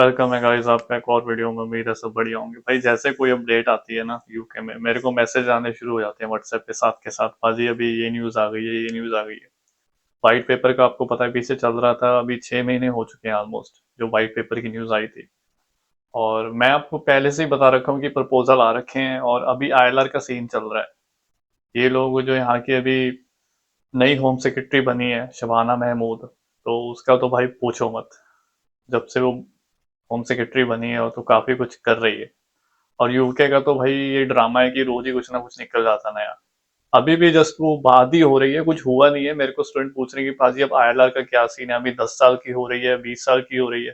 Welcome है guys आपका एक और वीडियो में। उम्मीद है सब बढ़िया होंगे भाई। जैसे कोई अपडेट आती है ना यूके में, मेरे को मैसेज आने शुरू हो जाते हैं व्हाट्सएप पे साथ के साथ, पाजी अभी ये न्यूज़ आ गई है, ये न्यूज़ आ गई है। वाइट पेपर का आपको पता है पीछे चल रहा था, अभी 6 महीने हो चुके हैं ऑलमोस्ट जो वाइट पेपर की न्यूज़ आई थी। और मैं आपको पहले से ही बता रखा हूँ कि प्रपोजल आ रखे हैं और अभी आईएलआर का सीन चल रहा है। ये लोग जो यहाँ की अभी नई होम सेक्रेटरी बनी है शबाना महमूद, तो उसका तो भाई पूछो मत। जब से वो होम सेक्रेटरी बनी है वो तो काफी कुछ कर रही है। और यूके का तो भाई ये ड्रामा है कि रोज ही कुछ ना कुछ निकल जाता नया। अभी भी जस्ट वो बात ही हो रही है, कुछ हुआ नहीं है। मेरे को स्टूडेंट पूछ रहे हैं कि पाजी अब आईएलआर का क्या सीन है, अभी 10 साल की हो रही है, 20 साल की हो रही है।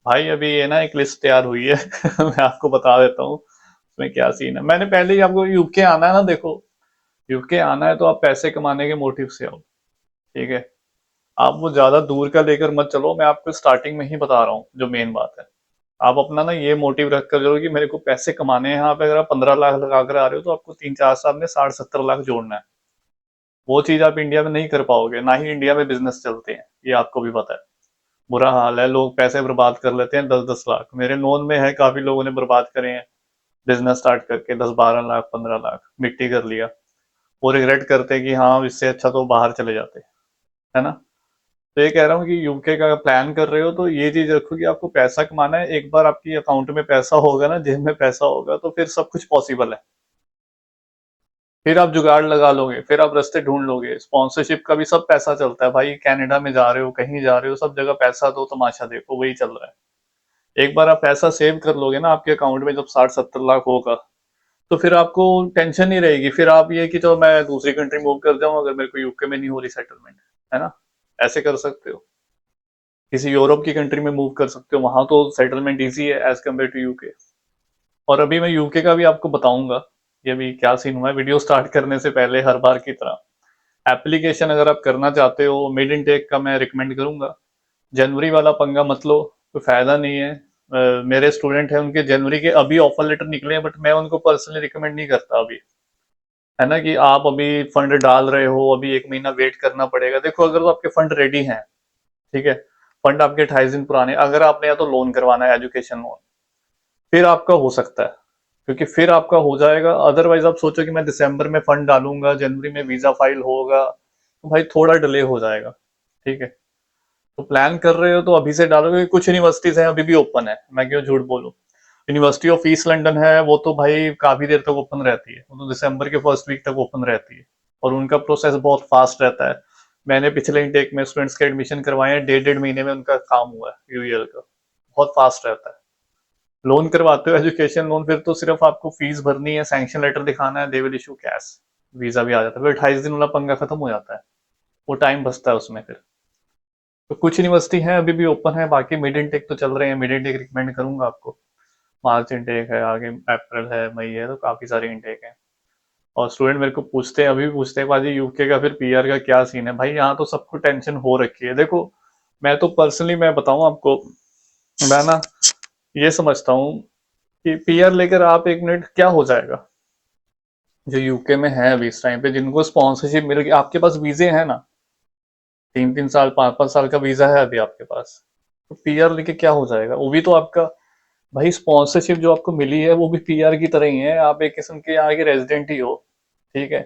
भाई अभी ये ना एक लिस्ट तैयार हुई है मैं आपको बता देता हूँ उसमें क्या सीन है। मैंने पहले ही आपको, यूके आना है ना, देखो यूके आना है तो आप पैसे कमाने के मोटिव से आओ, ठीक है। आप वो ज्यादा दूर का लेकर मत चलो, मैं आपको स्टार्टिंग में ही बता रहा हूँ जो मेन बात है। आप अपना ना ये मोटिव रख कर चलो कि मेरे को पैसे कमाने हैं। यहाँ पे अगर आप 15 लाख लगा कर आ रहे हो तो आपको 3-4 साल में 60-70 लाख जोड़ना है। वो चीज आप इंडिया में नहीं कर पाओगे, ना ही इंडिया में बिजनेस चलते हैं, ये आपको भी पता है। बुरा हाल है, लोग पैसे बर्बाद कर लेते हैं 10-10 लाख। मेरे नोन में है, काफी लोगों ने बर्बाद करे हैं बिजनेस स्टार्ट करके, 10-12 लाख 15 लाख मिट्टी कर लिया। वो रिग्रेट करते हैं कि हाँ इससे अच्छा तो बाहर चले जाते, है ना। तो ये कह रहा हूँ कि यूके का प्लान कर रहे हो तो ये चीज रखो कि आपको पैसा कमाना है। एक बार आपकी अकाउंट में पैसा होगा ना, जेब में पैसा होगा, तो फिर सब कुछ पॉसिबल है। फिर आप जुगाड़ लगा लोगे, फिर आप रास्ते ढूंढ लोगे। स्पॉन्सरशिप का भी सब पैसा चलता है भाई। कनाडा में जा रहे हो, कहीं जा रहे हो, सब जगह पैसा दो तमाशा देखो, वही चल रहा है। एक बार आप पैसा सेव कर लोगे ना आपके अकाउंट में, जब 60-70 लाख होगा, तो फिर आपको टेंशन नहीं रहेगी। फिर आप ये कि चलो मैं दूसरी कंट्री मूव कर जाऊं अगर मेरे को यूके में नहीं हो रही सेटलमेंट, है ना। ऐसे कर सकते हो, किसी यूरोप की कंट्री में मूव कर सकते हो, वहां तो सेटलमेंट इजी है एज कम्पेयर टू यूके। और अभी मैं यूके का भी आपको बताऊंगा ये भी क्या सीन हुआ है। वीडियो स्टार्ट करने से पहले हर बार की तरह एप्लीकेशन अगर आप करना चाहते हो मिड इनटेक का, मैं रिकमेंड करूंगा जनवरी वाला पंगा मत लो, कोई फायदा नहीं है। मेरे स्टूडेंट हैं, उनके जनवरी के अभी ऑफर लेटर निकले हैं, बट मैं उनको पर्सनली रिकमेंड नहीं करता अभी, है ना। कि आप अभी फंड डाल रहे हो, अभी 1 महीना वेट करना पड़ेगा। देखो अगर तो आपके फंड रेडी हैं, ठीक है, फंड आपके 28 दिन पुराने, अगर आपने या तो लोन करवाना है एजुकेशन लोन, फिर आपका हो सकता है, क्योंकि फिर आपका हो जाएगा। अदरवाइज आप सोचो कि मैं दिसंबर में फंड डालूंगा, जनवरी में वीजा फाइल होगा, तो भाई थोड़ा डिले हो जाएगा, ठीक है। तो प्लान कर रहे हो तो अभी से डालोगे। कुछ यूनिवर्सिटीज हैं अभी भी ओपन है, मैं क्यों झूठ बोलूं। यूनिवर्सिटी ऑफ ईस्ट लंदन है, वो तो भाई काफी देर तक ओपन रहती है, वो तो दिसंबर के फर्स्ट वीक तक ओपन रहती है। और उनका प्रोसेस बहुत फास्ट रहता है। मैंने पिछले इनटेक में स्टूडेंट्स के एडमिशन करवाए हैं, 1.5 महीने में उनका काम हुआ है यूएल का। बहुत फास्ट रहता है। लोन करवाते हो एजुकेशन लोन, फिर तो सिर्फ आपको फीस भरनी है, सैंक्शन लेटर दिखाना है, they will issue cash, visa भी आ जाता है। फिर 28 दिन वाला पंगा खत्म हो जाता है, वो टाइम बचता है उसमें फिर। तो कुछ यूनिवर्सिटी है अभी भी ओपन है, बाकी मिड इनटेक तो चल रहे हैं। मिड इनटेक रिकमेंड करूंगा आपको। मार्च इनटेक है, आगे अप्रैल है, मई है, तो काफी सारे इनटेक है। और स्टूडेंट मेरे को पूछते हैं, अभी भी पूछते हैं बाजी यूके का फिर पीआर का क्या सीन है। भाई यहाँ तो सबको टेंशन हो रखी है। देखो मैं तो पर्सनली मैं बताऊं आपको, मैं ना ये समझता हूँ कि पीआर लेकर आप 1 मिनट क्या हो जाएगा। जो यूके में है अभी इस टाइम पे, जिनको स्पॉन्सरशिप मिल गई, आपके पास वीजे हैं ना, 3-3 साल 5-5 साल का वीजा है अभी आपके पास, तो पीआर लेके क्या हो जाएगा। वो भी तो आपका भाई स्पॉन्सरशिप जो आपको मिली है वो भी पीआर की तरह ही है, आप एक किस्म के यहाँ के रेजिडेंट ही हो, ठीक है।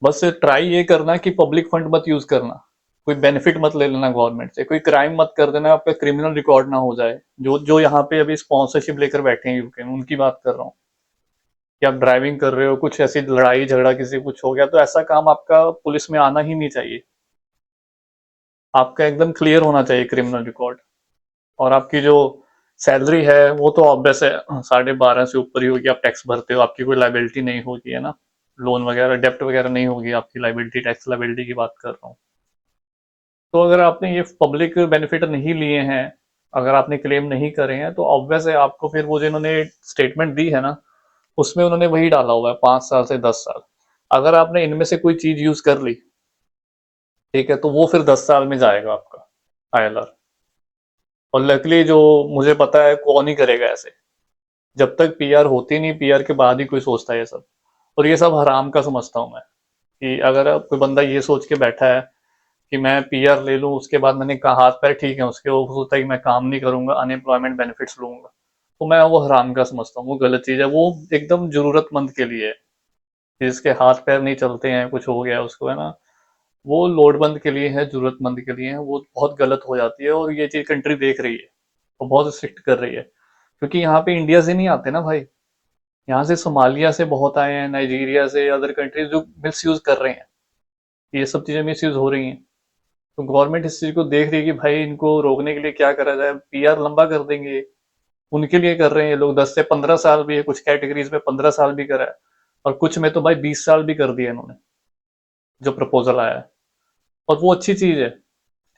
बस ट्राई ये करना कि पब्लिक फंड मत यूज करना, कोई बेनिफिट मत ले लेना गवर्नमेंट से, कोई क्राइम मत कर देना, आपका क्रिमिनल रिकॉर्ड ना हो जाए। जो जो यहाँ पे अभी स्पॉन्सरशिप लेकर बैठे हैं यूके में, उनकी बात कर रहा हूँ। कि आप ड्राइविंग कर रहे हो, कुछ ऐसी लड़ाई झगड़ा किसी कुछ हो गया, तो ऐसा काम आपका पुलिस में आना ही नहीं चाहिए। आपका एकदम क्लियर होना चाहिए क्रिमिनल रिकॉर्ड। और आपकी जो सैलरी है वो तो ऑब्वियस है, 12.5 से ऊपर ही होगी। आप टैक्स भरते हो, आपकी कोई लाइबिलिटी नहीं होगी, है ना। लोन वगैरह डेप्ट वगैरह नहीं होगी आपकी, लाइबिलिटी टैक्स लाइबिलिटी की बात कर रहा हूँ। तो अगर आपने ये पब्लिक बेनिफिट नहीं लिए हैं, अगर आपने क्लेम नहीं करे हैं, तो ऑब्वियस है आपको फिर वो जो इन्होंने स्टेटमेंट दी है ना, उसमें उन्होंने वही डाला हुआ है 5 साल से 10 साल। अगर आपने इनमें से कोई चीज यूज कर ली, ठीक है, तो वो फिर 10 साल में जाएगा आपका आईएलआर। और लकली जो मुझे पता है कौन ही करेगा ऐसे, जब तक पीआर होती नहीं, पीआर के बाद ही कोई सोचता है ये सब। और ये सब हराम का समझता हूं मैं, कि अगर कोई बंदा ये सोच के बैठा है कि मैं पीआर ले लूँ, उसके बाद मैंने कहा हाथ पैर ठीक है उसके, वो सोचता है कि मैं काम नहीं करूंगा, अनएम्प्लॉयमेंट बेनिफिट्स लूंगा, तो मैं वो हराम का समझता हूँ, वो गलत चीज है। वो एकदम जरूरतमंद के लिए है, जिसके हाथ पैर नहीं चलते हैं, कुछ हो गया उसको, है ना, वो लोड़वंद के लिए है, जरूरतमंद के लिए है, वो बहुत गलत हो जाती है। और ये चीज कंट्री देख रही है, वो बहुत स्ट्रिक्ट कर रही है, क्योंकि यहाँ पे इंडिया से नहीं आते ना भाई, यहाँ से सोमालिया से बहुत आए हैं, नाइजीरिया से, अदर कंट्रीज जो मिस यूज कर रहे हैं, ये सब चीजें मिस यूज हो रही हैं। तो गवर्नमेंट इस चीज को देख रही है कि भाई इनको रोकने के लिए क्या करा जाए, पीआर लंबा कर देंगे, उनके लिए कर रहे हैं ये लोग। 10 से 15 साल भी है, कुछ कैटेगरीज में 15 साल भी करा है, और कुछ में तो भाई 20 साल भी कर दिया इन्होंने, जो प्रपोजल आया है। और वो अच्छी चीज है,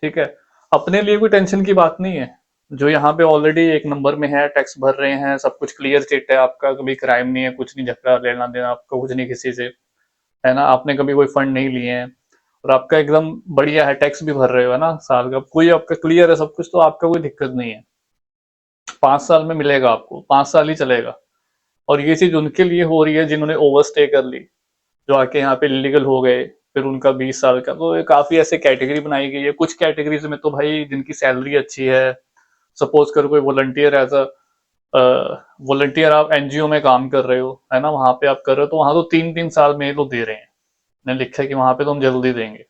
ठीक है, अपने लिए कोई टेंशन की बात नहीं है। जो यहाँ पे ऑलरेडी एक नंबर में है, टैक्स भर रहे हैं, सब कुछ क्लियर चिट है आपका, कभी क्राइम नहीं है, कुछ नहीं, झगड़ा लेना देना आपका कुछ नहीं किसी से, है ना, आपने कभी कोई फंड नहीं लिए हैं, और आपका एकदम बढ़िया है, टैक्स भी भर रहे हो, है ना, साल का कोई आपका क्लियर है सब कुछ, तो आपका कोई दिक्कत नहीं है। 5 साल में मिलेगा आपको, 5 साल ही चलेगा। और ये चीज उनके लिए हो रही है जिन्होंने ओवर स्टे कर ली, जो आके यहाँ पे इलीगल हो गए, फिर उनका 20 साल का, तो ये काफी ऐसे कैटेगरी बनाई गई है। कुछ कैटेगरीज में तो भाई जिनकी सैलरी अच्छी है, सपोज करो कोई वॉलंटियर एज अ वॉलंटियर, आप एनजीओ में काम कर रहे हो, है ना, वहां पे आप कर रहे हो, तो वहां तो 3-3 साल में ये लोग दे रहे हैं, ने लिखा है कि वहां पे तो हम जल्दी देंगे।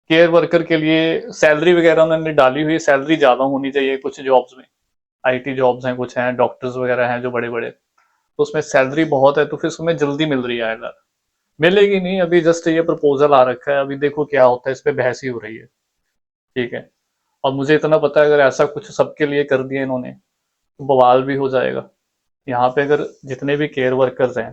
केयर वर्कर के लिए सैलरी वगैरह उन्होंने डाली हुई, सैलरी ज्यादा होनी चाहिए कुछ जॉब्स में, आईटी जॉब्स हैं, कुछ हैं, डॉक्टर्स वगैरह हैं जो बड़े बड़े, तो उसमें सैलरी बहुत है, तो फिर उसमें जल्दी मिल रही है यार। मिलेगी नहीं, अभी जस्ट ये प्रपोजल आ रखा है, अभी देखो क्या होता है, इस पे बहस ही हो रही है, ठीक है। और मुझे इतना पता है, अगर ऐसा कुछ सबके लिए कर दिया इन्होंने, तो बवाल भी हो जाएगा। यहाँ पे अगर जितने भी केयर वर्कर्स हैं,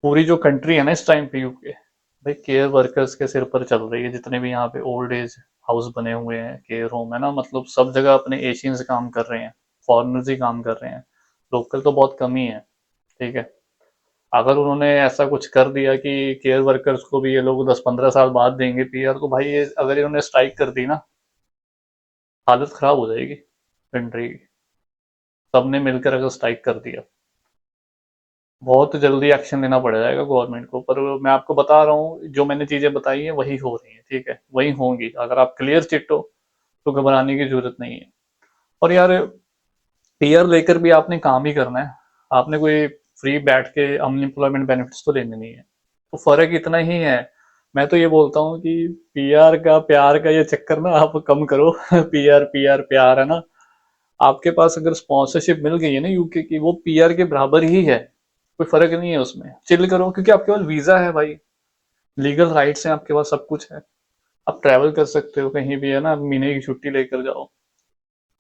पूरी जो कंट्री है ना इस टाइम पे यूके, भाई केयर वर्कर्स के सिर पर चल रही है। जितने भी यहाँ पे ओल्ड एज हाउस बने हुए हैं, केयर होम, है ना, मतलब सब जगह अपने एशियंस काम कर रहे हैं, फॉरेनर्स ही काम कर रहे हैं, लोकल तो बहुत कम ही है, ठीक है। अगर उन्होंने ऐसा कुछ कर दिया कि केयर वर्कर्स को भी ये लोग 10-15 साल बाद देंगे पीआर, तो भाई ये अगर इन्होंने स्ट्राइक कर दी ना, हालत खराब हो जाएगी कंट्री की। सबने मिलकर अगर स्ट्राइक कर दिया, बहुत जल्दी एक्शन लेना पड़ जाएगा गवर्नमेंट को। पर मैं आपको बता रहा हूँ, जो मैंने चीजें बताई हैं वही हो रही हैं, ठीक है, वही होंगी। अगर आप क्लियर चिट हो तो घबराने की जरूरत नहीं है। और यार, पीआर लेकर भी आपने काम ही करना है, आपने कोई फ्री बैठ के अनएम्प्लॉयमेंट बेनिफिट्स तो लेने नहीं है। तो फर्क इतना ही है। मैं तो ये बोलता हूँ कि पीआर का प्यार का ये चक्कर ना आप कम करो। पीआर पीआर प्यार, है ना, आपके पास अगर स्पॉन्सरशिप मिल गई है ना यूके की, वो पीआर के बराबर ही है, कोई फर्क नहीं है उसमें। चिल करो, क्योंकि आपके पास वीजा है भाई, लीगल राइट्स हैं आपके पास, सब कुछ है, आप ट्रैवल कर सकते हो कहीं भी, है ना, महीने की छुट्टी लेकर जाओ।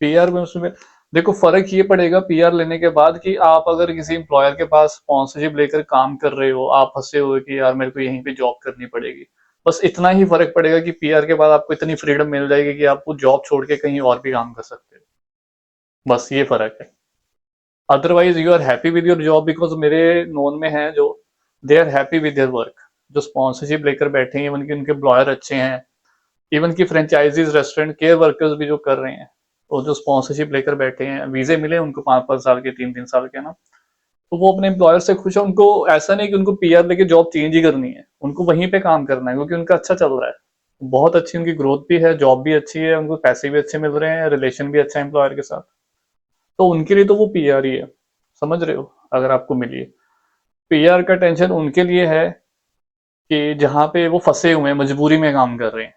पीआर में उसमें देखो फर्क ये पड़ेगा पीआर लेने के बाद, कि आप अगर किसी एम्प्लॉयर के पास स्पॉन्सरशिप लेकर काम कर रहे हो, आप फंसे हो कि यार मेरे को यहीं पे जॉब करनी पड़ेगी, बस इतना ही फर्क पड़ेगा कि पीआर के बाद आपको इतनी फ्रीडम मिल जाएगी कि आप वो जॉब छोड़ के कहीं और भी काम कर सकते हो, बस ये फर्क है। Otherwise you are happy with your job, because मेरे नोन में है जो, they are happy with their work, जो स्पॉन्सरशिप लेकर बैठे हैं, इवन कि उनके एम्प्लॉयर अच्छे हैं, इवन की फ्रेंचाइजीज रेस्टोरेंट केयर वर्कर्स भी जो कर रहे हैं, वो जो स्पॉन्सरशिप लेकर बैठे हैं, वीजे मिले उनको 5-5 साल के, 3-3 साल के ना, तो वो अपने एम्प्लॉयर से खुश है। उनको ऐसा नहीं कि उनको पीआर लेके जॉब चेंज ही करनी है, उनको वहीं पे काम करना है, क्योंकि उनका अच्छा चल रहा है, बहुत अच्छी उनकी ग्रोथ भी है, जॉब भी अच्छी है, उनको पैसे भी अच्छे मिल रहे हैं, रिलेशन भी अच्छा है एम्प्लॉयर के साथ, तो उनके लिए तो वो पीआर ही है, समझ रहे हो। अगर आपको मिली है, पीआर का टेंशन उनके लिए है कि जहाँ पे वो फंसे हुए हैं, मजबूरी में काम कर रहे हैं,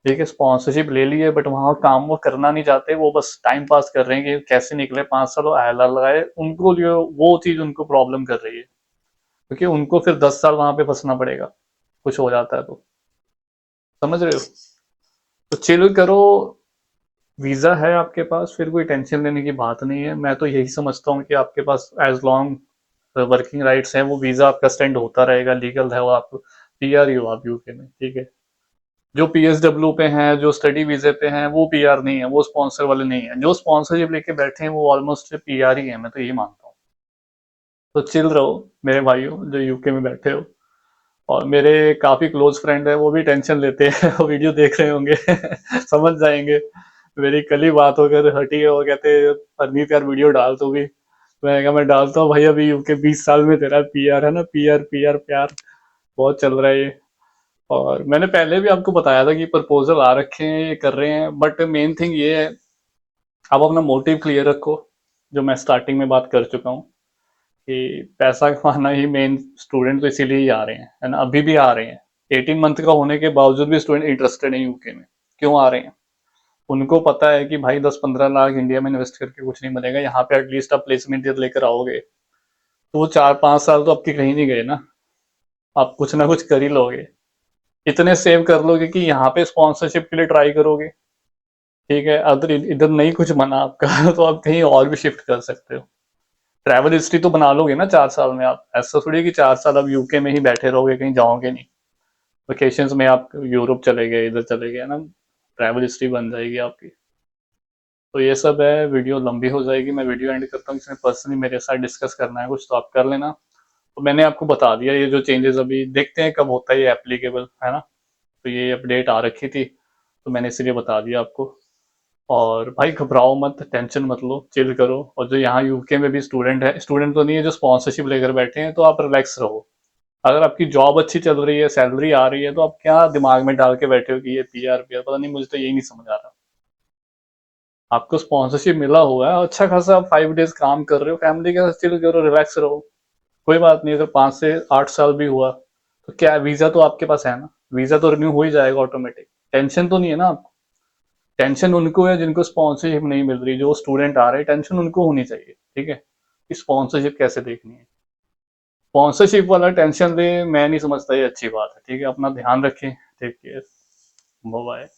ठीक है, स्पॉन्सरशिप ले ली है, बट वहां काम वो करना नहीं चाहते, वो बस टाइम पास कर रहे हैं कि कैसे निकले 5 साल आयलर लगाए, उनको लिए वो चीज उनको प्रॉब्लम कर रही है, क्योंकि उनको फिर 10 साल वहां पे फंसना पड़ेगा, कुछ हो जाता है तो, समझ रहे हो। तो चिल करो, वीजा है आपके पास, फिर कोई टेंशन लेने की बात नहीं है। मैं तो यही समझता हूँ कि आपके पास एज लॉन्ग वर्किंग राइट्स हैं, वो वीजा आपका स्टैंड होता रहेगा, लीगल है वो, आप पीआर ही हो आप यूके में, ठीक है। जो पीएसडब्ल्यू पे हैं, जो स्टडी वीजे पे हैं, वो पीआर नहीं है, वो स्पॉन्सर वाले नहीं है। जो स्पॉन्सरशिप लेके बैठे हैं वो ऑलमोस्ट पीआर ही है, मैं तो यही मानता हूँ। तो चिल रहो मेरे भाइयों जो यूके में बैठे हो। और मेरे काफी क्लोज फ्रेंड है, वो भी टेंशन लेते हैं। वो वीडियो देख रहे होंगे। समझ जाएंगे। मेरी कल ही बात होकर हटी है, वो कहते परनीत यार वीडियो डाल तू भी। मैं कहा मैं डालता हूँ भाई, अभी यूके 20 साल में तेरा पीआर है ना, पीआर पीआर प्यार बहुत चल रहा है ये। और मैंने पहले भी आपको बताया था कि प्रपोजल आ रखे हैं, ये कर रहे हैं, बट मेन थिंग ये है, आप अपना मोटिव क्लियर रखो, जो मैं स्टार्टिंग में बात कर चुका हूँ कि पैसा कमाना ही मेन, स्टूडेंट तो इसीलिए ही आ रहे हैं, है ना, अभी भी आ रहे हैं। 18 मंथ का होने के बावजूद भी स्टूडेंट इंटरेस्टेड है यूके में। क्यों आ रहे हैं? उनको पता है कि भाई 10-15 लाख इंडिया में इन्वेस्ट करके कुछ नहीं बनेगा, यहाँ पे एटलीस्ट आप प्लेसमेंट लेकर आओगे तो वो 4-5 साल तो आपके कहीं नहीं गए ना, आप कुछ ना कुछ कर ही लोगे, इतने सेव कर लोगे कि यहाँ पे स्पॉन्सरशिप के लिए ट्राई करोगे। ठीक है, अगर इधर नहीं कुछ बना आपका तो आप कहीं और भी शिफ्ट कर सकते हो। ट्रैवल हिस्ट्री तो बना लोगे ना 4 साल में, आप ऐसा थोड़ी है कि 4 साल आप यूके में ही बैठे रहोगे, कहीं जाओगे नहीं। वेकेशंस में आप यूरोप चले गए, इधर चले गए ना, ट्रैवल हिस्ट्री बन जाएगी आपकी। तो ये सब है, वीडियो लंबी हो जाएगी, मैं वीडियो एंड करता हूँ। इसमें पर्सनली मेरे साथ डिस्कस करना है कुछ तो आप कर लेना। तो मैंने आपको बता दिया ये जो चेंजेस, अभी देखते हैं कब होता है ये एप्लीकेबल, है ना। तो ये अपडेट आ रखी थी तो मैंने इसलिए बता दिया आपको। और भाई घबराओ मत, टेंशन मत लो, चिल करो। और जो यहाँ यूके में भी स्टूडेंट है, स्टूडेंट तो नहीं है, जो स्पॉन्सरशिप लेकर बैठे हैं, तो आप रिलैक्स रहो। अगर आपकी जॉब अच्छी चल रही है, सैलरी आ रही है, तो आप क्या दिमाग में डाल के बैठे हो कि ये पीआर पीआर, पता नहीं, मुझे तो यही नहीं समझ आ रहा। आपको स्पॉन्सरशिप मिला हुआ है, अच्छा खासा आप 5 डेज काम कर रहे हो, फैमिली के साथ चिल करो, रिलैक्स रहो। कोई बात नहीं, अगर 5 से 8 साल भी हुआ तो क्या, वीजा तो आपके पास है ना, वीजा तो रिन्यू हो ही जाएगा ऑटोमेटिक। टेंशन तो नहीं है ना आपको। टेंशन उनको है जिनको स्पॉन्सरशिप नहीं मिल रही, जो स्टूडेंट आ रहे हैं, टेंशन उनको होनी चाहिए। ठीक है, स्पॉन्सरशिप कैसे देखनी है, स्पॉन्सरशिप वाला टेंशन ले, मैं नहीं समझता ये अच्छी बात है। ठीक है, अपना ध्यान रखें, टेक केयर, बाय।